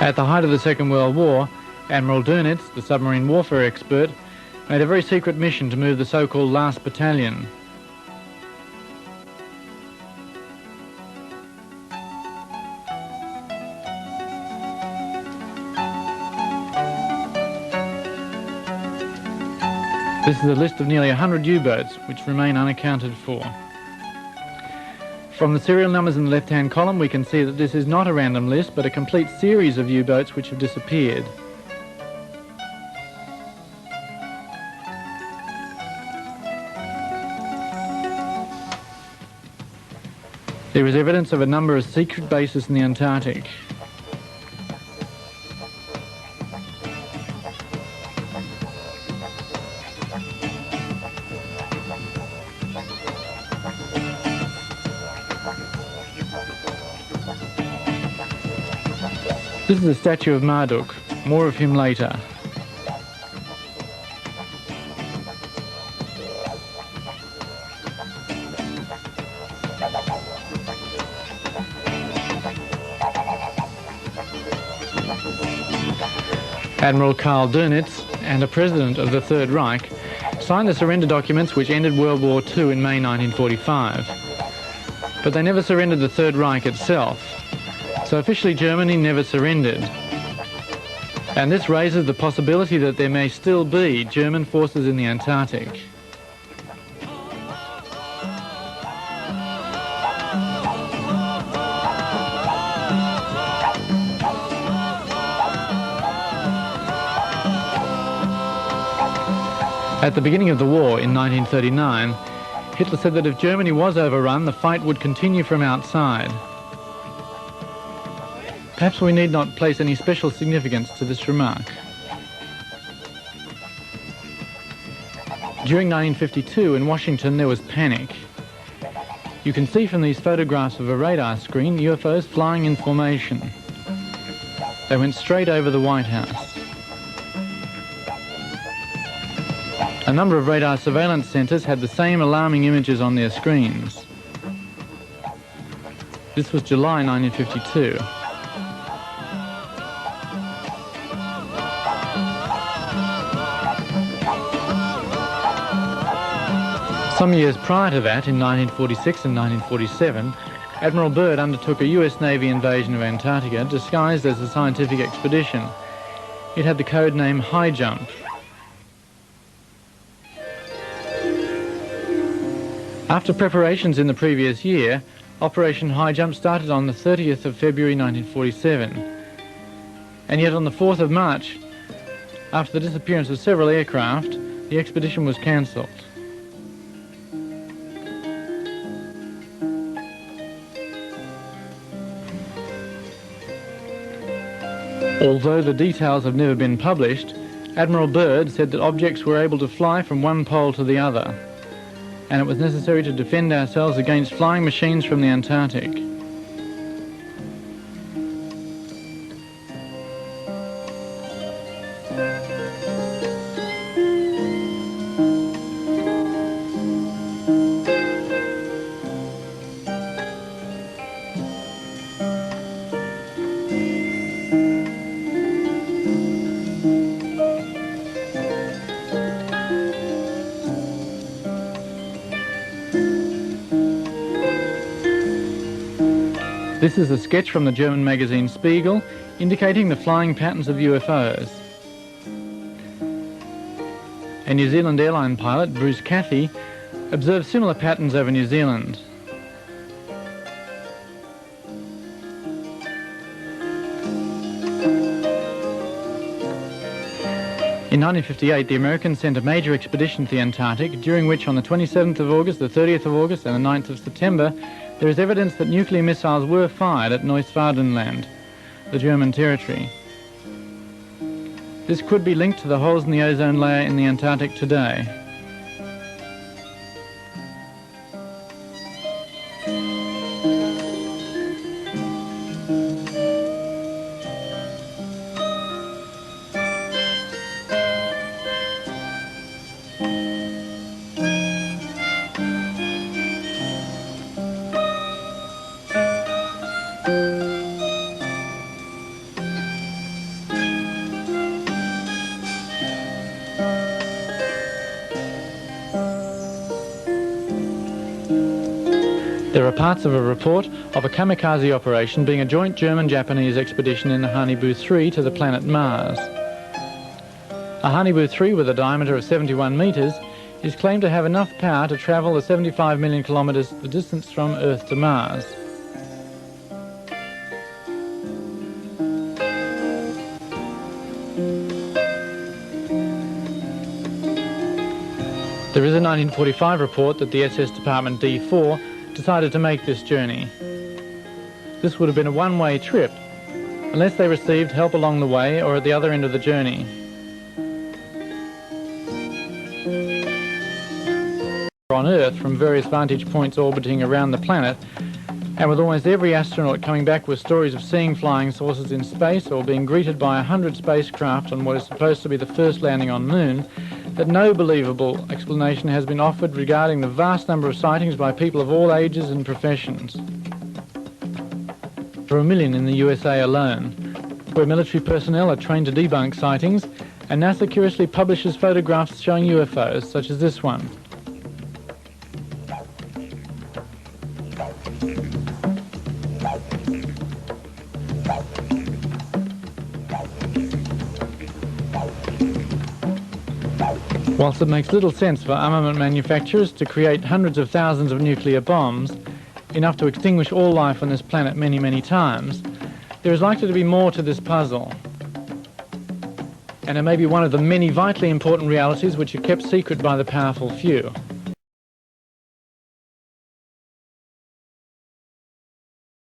At the height of the Second World War, Admiral Dönitz, the submarine warfare expert, made a very secret mission to move the so-called Last Battalion. This is a list of nearly 100 U-boats which remain unaccounted for. From the serial numbers in the left-hand column, we can see that this is not a random list, but a complete series of U-boats which have disappeared. There is evidence of a number of secret bases in the Antarctic. This is a statue of Marduk. More of him later. Admiral Karl Dönitz and a president of the Third Reich signed the surrender documents which ended World War II in May 1945. But they never surrendered the Third Reich itself. So officially Germany never surrendered. And this raises the possibility that there may still be German forces in the Antarctic. At the beginning of the war in 1939, Hitler said that if Germany was overrun, the fight would continue from outside. Perhaps we need not place any special significance to this remark. During 1952 in Washington there was panic. You can see from these photographs of a radar screen UFOs flying in formation. They went straight over the White House. A number of radar surveillance centres had the same alarming images on their screens. This was July 1952. Some years prior to that, in 1946 and 1947, Admiral Byrd undertook a US Navy invasion of Antarctica disguised as a scientific expedition. It had the code name High Jump. After preparations in the previous year, Operation High Jump started on the 30th of February 1947. And yet on the 4th of March, after the disappearance of several aircraft, the expedition was cancelled. Although the details have never been published, Admiral Byrd said that objects were able to fly from one pole to the other, and it was necessary to defend ourselves against flying machines from the Antarctic. This is a sketch from the German magazine Spiegel indicating the flying patterns of UFOs. A New Zealand airline pilot, Bruce Cathy, observed similar patterns over New Zealand. In 1958, the Americans sent a major expedition to the Antarctic, during which on the 27th of August, the 30th of August and the 9th of September, there is evidence that nuclear missiles were fired at Neusvardenland, the German territory. This could be linked to the holes in the ozone layer in the Antarctic today. There are parts of a report of a kamikaze operation being a joint German-Japanese expedition in the WW2 to the planet Mars. A WW2 with a diameter of 71 metres is claimed to have enough power to travel the 75 million kilometres the distance from Earth to Mars. There is a 1945 report that the SS Department D4 decided to make this journey. This would have been a one-way trip, unless they received help along the way or at the other end of the journey. On Earth from various vantage points orbiting around the planet, and with almost every astronaut coming back with stories of seeing flying saucers in space or being greeted by 100 spacecraft on what is supposed to be the first landing on Moon, that no believable explanation has been offered regarding the vast number of sightings by people of all ages and professions. There are 1 million in the USA alone, where military personnel are trained to debunk sightings, and NASA curiously publishes photographs showing UFOs, such as this one. Whilst it makes little sense for armament manufacturers to create hundreds of thousands of nuclear bombs, enough to extinguish all life on this planet many, many times, there is likely to be more to this puzzle. And it may be one of the many vitally important realities which are kept secret by the powerful few.